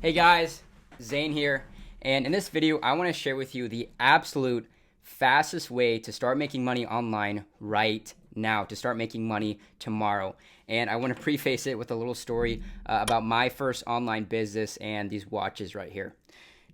Hey guys, Zane here, and in this video I want to share with you the absolute fastest way to start making money online right now, to start making money tomorrow. And I want to preface it with a little story about my first online business and these watches right here.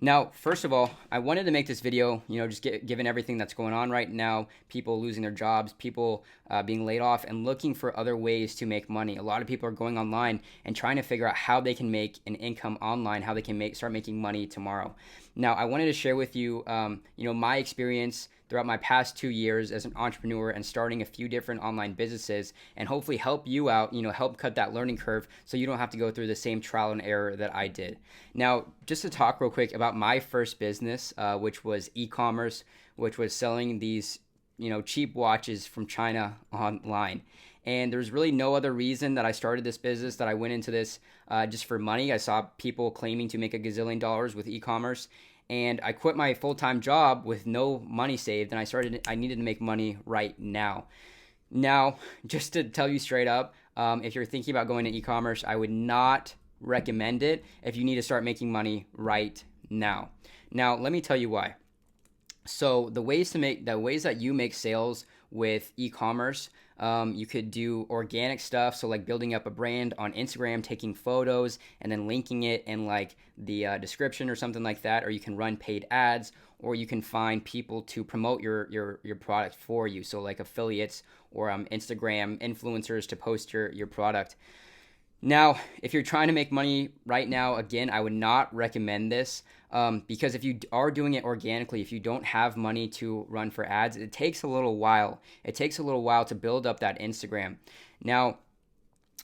Now, first of all, I wanted to make this video, just given everything that's going on right now, people losing their jobs, people being laid off, and looking for other ways to make money. A lot of people are going online and trying to figure out how they can make an income online, how they can start making money tomorrow. Now, I wanted to share with you, my experience throughout my past 2 years as an entrepreneur and starting a few different online businesses, and hopefully help you out, help cut that learning curve so you don't have to go through the same trial and error that I did. Now, just to talk real quick about my first business, which was e-commerce, which was selling these, cheap watches from China online. And there's really no other reason that I started this business, that I went into this just for money. I saw people claiming to make a gazillion dollars with e-commerce, and I quit my full-time job with no money saved, and I needed to make money right now. Now, just to tell you straight up, if you're thinking about going to e-commerce, I would not recommend it if you need to start making money right now. Now, let me tell you why. So the ways that you make sales with e-commerce, you could do organic stuff, so like building up a brand on Instagram, taking photos and then linking it in like the description or something like that, or you can run paid ads, or you can find people to promote your product for you, so like affiliates or Instagram influencers to post your product. Now, if you're trying to make money right now, again, I would not recommend this because if you are doing it organically, if you don't have money to run for ads, it takes a little while. It takes a little while to build up that Instagram. Now,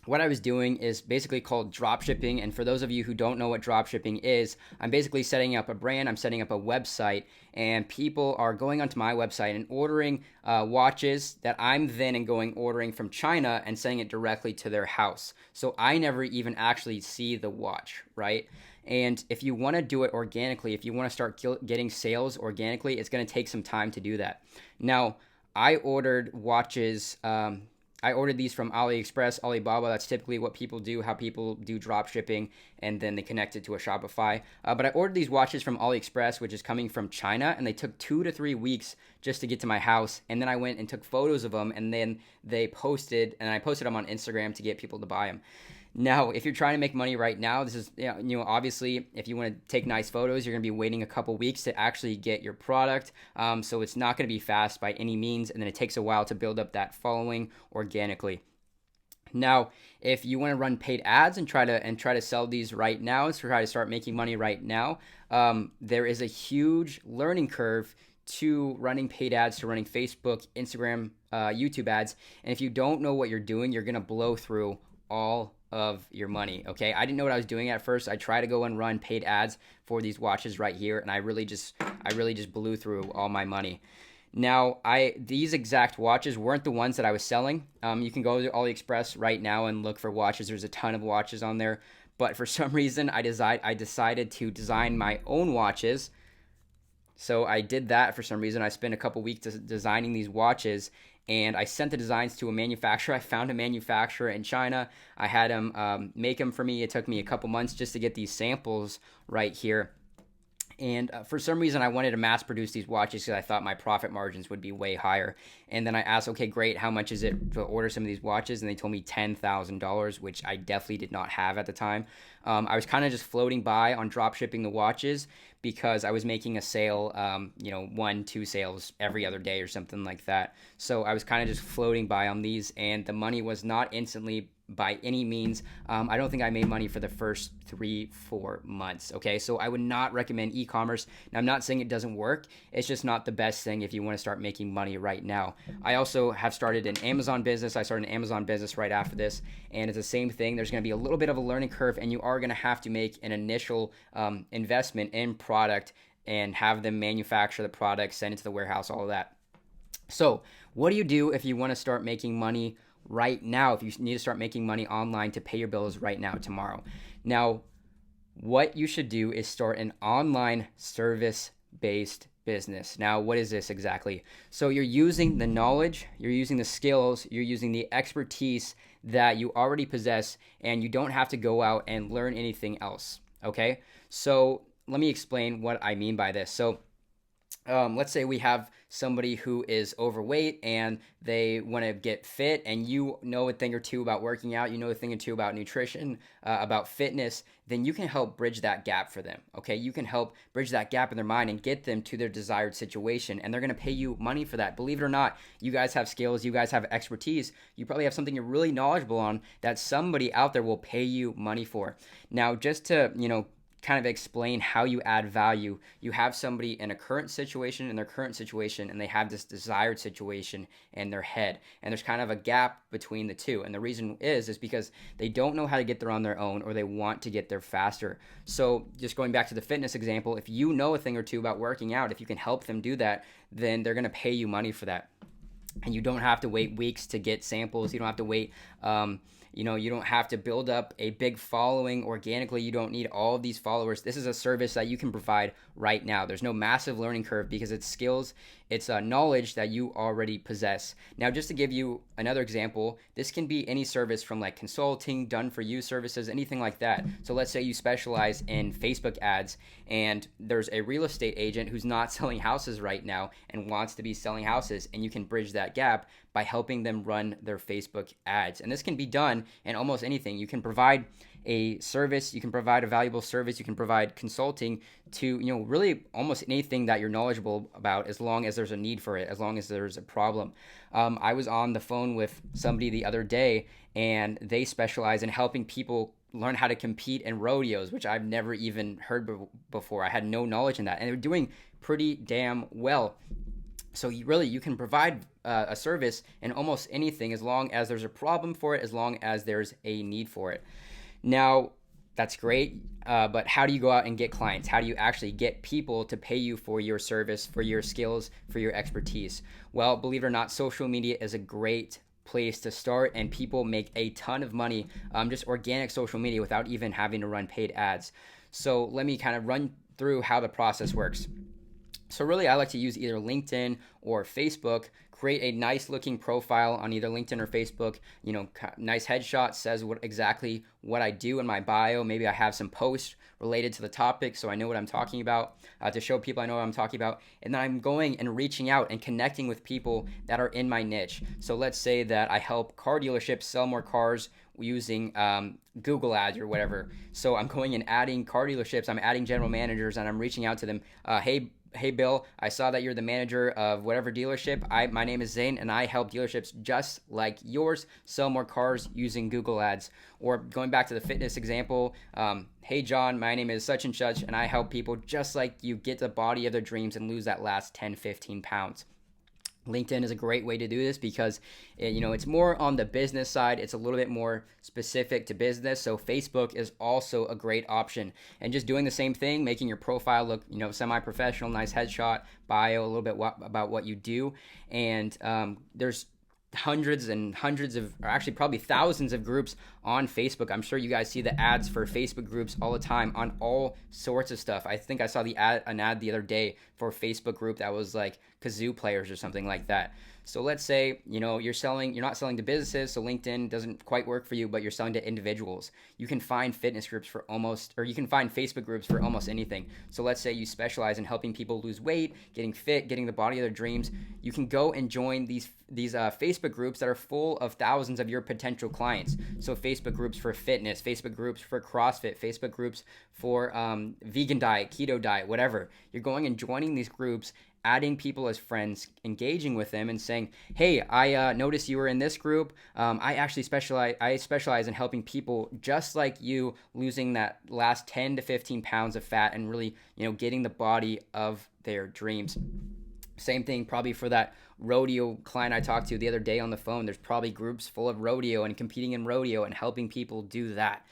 what I was doing is basically called drop shipping. And for those of you who don't know what drop shipping is, I'm basically setting up a brand, I'm setting up a website, and people are going onto my website and ordering watches that I'm then ordering from China and sending it directly to their house. So I never even actually see the watch, right? And if you want to do it organically, if you want to start getting sales organically, it's going to take some time to do that. Now, I ordered watches. I ordered these from AliExpress, Alibaba. That's typically what people do, how people do drop shipping, and then they connect it to a Shopify. But I ordered these watches from AliExpress, which is coming from China, and they took 2 to 3 weeks just to get to my house. And then I went and took photos of them, and then I posted them on Instagram to get people to buy them. Now, if you're trying to make money right now, this is, obviously, if you want to take nice photos, you're going to be waiting a couple weeks to actually get your product. So it's not going to be fast by any means, and then it takes a while to build up that following organically. Now, if you want to run paid ads and try to sell these right now, to try to start making money right now, there is a huge learning curve to running paid ads, to running Facebook, Instagram, YouTube ads. And if you don't know what you're doing, you're going to blow through all of your money. Okay, I didn't know what I was doing at first. I tried to go and run paid ads for these watches right here, and I really just blew through all my money. Now, these exact watches weren't the ones that I was selling. You can go to AliExpress right now and look for watches. There's a ton of watches on there, but for some reason I decided to design my own watches. So I did that for some reason. I spent a couple weeks designing these watches, and I sent the designs to a manufacturer. I found a manufacturer in China. I had him make them for me. It took me a couple months just to get these samples right here. And for some reason, I wanted to mass produce these watches because I thought my profit margins would be way higher. And then I asked, okay, great, how much is it to order some of these watches? And they told me $10,000, which I definitely did not have at the time. I was kind of just floating by on drop shipping the watches because I was making a sale, 1-2 sales every other day or something like that. So I was kind of just floating by on these, and the money was not instantly by any means. I don't think I made money for the first 3-4 months. Okay, so I would not recommend e-commerce. Now, I'm not saying it doesn't work. It's just not the best thing if you want to start making money right now. I also have started an Amazon business. I started an Amazon business right after this, and it's the same thing. There's going to be a little bit of a learning curve, and you are going to have to make an initial investment in product and have them manufacture the product, send it to the warehouse, all of that. So what do you do if you want to start making money right now, if you need to start making money online to pay your bills right now, tomorrow? Now, what you should do is start an online service-based business. Now, what is this exactly? So you're using the knowledge, you're using the skills, you're using the expertise that you already possess, and you don't have to go out and learn anything else. Okay, so let me explain what I mean by this. So let's say we have somebody who is overweight and they want to get fit, and you know a thing or two about working out, you know a thing or two about nutrition, about fitness, then you can help bridge that gap for them. Okay, you can help bridge that gap in their mind and get them to their desired situation, and they're going to pay you money for that. Believe it or not, you guys have skills, you guys have expertise, you probably have something you're really knowledgeable on that somebody out there will pay you money for. Now, just to, kind of explain how you add value. You have somebody in a current situation, in their current situation, and they have this desired situation in their head. And there's kind of a gap between the two. And the reason is because they don't know how to get there on their own, or they want to get there faster. So just going back to the fitness example, if you know a thing or two about working out, if you can help them do that, then they're going to pay you money for that. And you don't have to wait weeks to get samples. You don't have to wait, you don't have to build up a big following organically. You don't need all of these followers. This is a service that you can provide right now. There's no massive learning curve because it's skills, it's knowledge that you already possess. Now, just to give you another example, this can be any service from like consulting, done for you services, anything like that. So let's say you specialize in Facebook ads and there's a real estate agent who's not selling houses right now and wants to be selling houses, and you can bridge that gap by helping them run their Facebook ads. And this can be done in almost anything. You can provide a service, you can provide a valuable service, you can provide consulting to, really almost anything that you're knowledgeable about, as long as there's a need for it, as long as there's a problem. I was on the phone with somebody the other day, and they specialize in helping people learn how to compete in rodeos, which I've never even heard before. I had no knowledge in that, and they're doing pretty damn well. So you can provide a service in almost anything, as long as there's a problem for it, as long as there's a need for it. Now, that's great, but how do you go out and get clients? How do you actually get people to pay you for your service, for your skills, for your expertise? Well, believe it or not, social media is a great place to start, and people make a ton of money, just organic social media, without even having to run paid ads. So let me kind of run through how the process works. So really, I like to use either LinkedIn or Facebook, create a nice looking profile on either LinkedIn or Facebook, nice headshot, says exactly what I do in my bio. Maybe I have some posts related to the topic so I know what I'm talking about, to show people I know what I'm talking about. And then I'm going and reaching out and connecting with people that are in my niche. So let's say that I help car dealerships sell more cars using Google ads or whatever. So I'm going and adding car dealerships, I'm adding general managers, and I'm reaching out to them. Hey Bill, I saw that you're the manager of whatever dealership. My name is Zane, and I help dealerships just like yours sell more cars using Google ads. Or going back to the fitness example, hey John, my name is such and such, and I help people just like you get the body of their dreams and lose that last 10, 15 pounds. LinkedIn is a great way to do this because it's more on the business side. It's a little bit more specific to business. So Facebook is also a great option. And just doing the same thing, making your profile look, semi-professional, nice headshot, bio, a little bit about what you do. And there's hundreds and hundreds of, or actually probably thousands of groups on Facebook. I'm sure you guys see the ads for Facebook groups all the time on all sorts of stuff. I think I saw an ad the other day for a Facebook group that was like kazoo players or something like that. So let's say, you're not selling to businesses, so LinkedIn doesn't quite work for you, but you're selling to individuals. You can find fitness groups you can find Facebook groups for almost anything. So let's say you specialize in helping people lose weight, getting fit, getting the body of their dreams. You can go and join these Facebook groups that are full of thousands of your potential clients. So Facebook groups for fitness, Facebook groups for CrossFit, Facebook groups for vegan diet, keto diet, whatever. You're going and joining these groups, adding people as friends, engaging with them, and saying, hey, I noticed you were in this group. I specialize in helping people just like you losing that last 10 to 15 pounds of fat and really, getting the body of their dreams. Same thing probably for that rodeo client I talked to the other day on the phone. There's probably groups full of rodeo and competing in rodeo and helping people do that.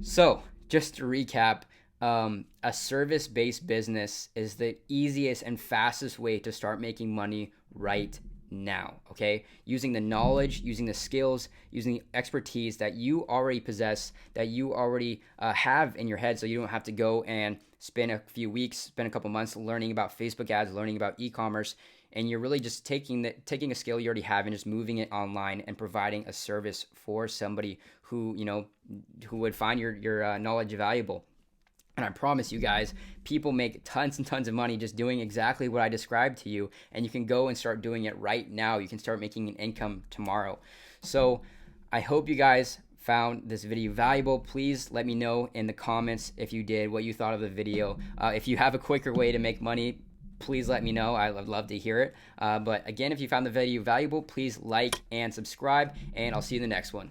So just to recap, a service-based business is the easiest and fastest way to start making money right now, okay? Using the knowledge, using the skills, using the expertise that you already possess, that you already have in your head, so you don't have to go and spend a few weeks, spend a couple months learning about Facebook ads, learning about e-commerce, and you're really just taking a skill you already have and just moving it online and providing a service for somebody who would find your knowledge valuable. And I promise you guys, people make tons and tons of money just doing exactly what I described to you. And you can go and start doing it right now. You can start making an income tomorrow. So I hope you guys found this video valuable. Please let me know in the comments if you did, what you thought of the video. If you have a quicker way to make money, please let me know. I'd love to hear it. But again, if you found the video valuable, please like and subscribe, and I'll see you in the next one.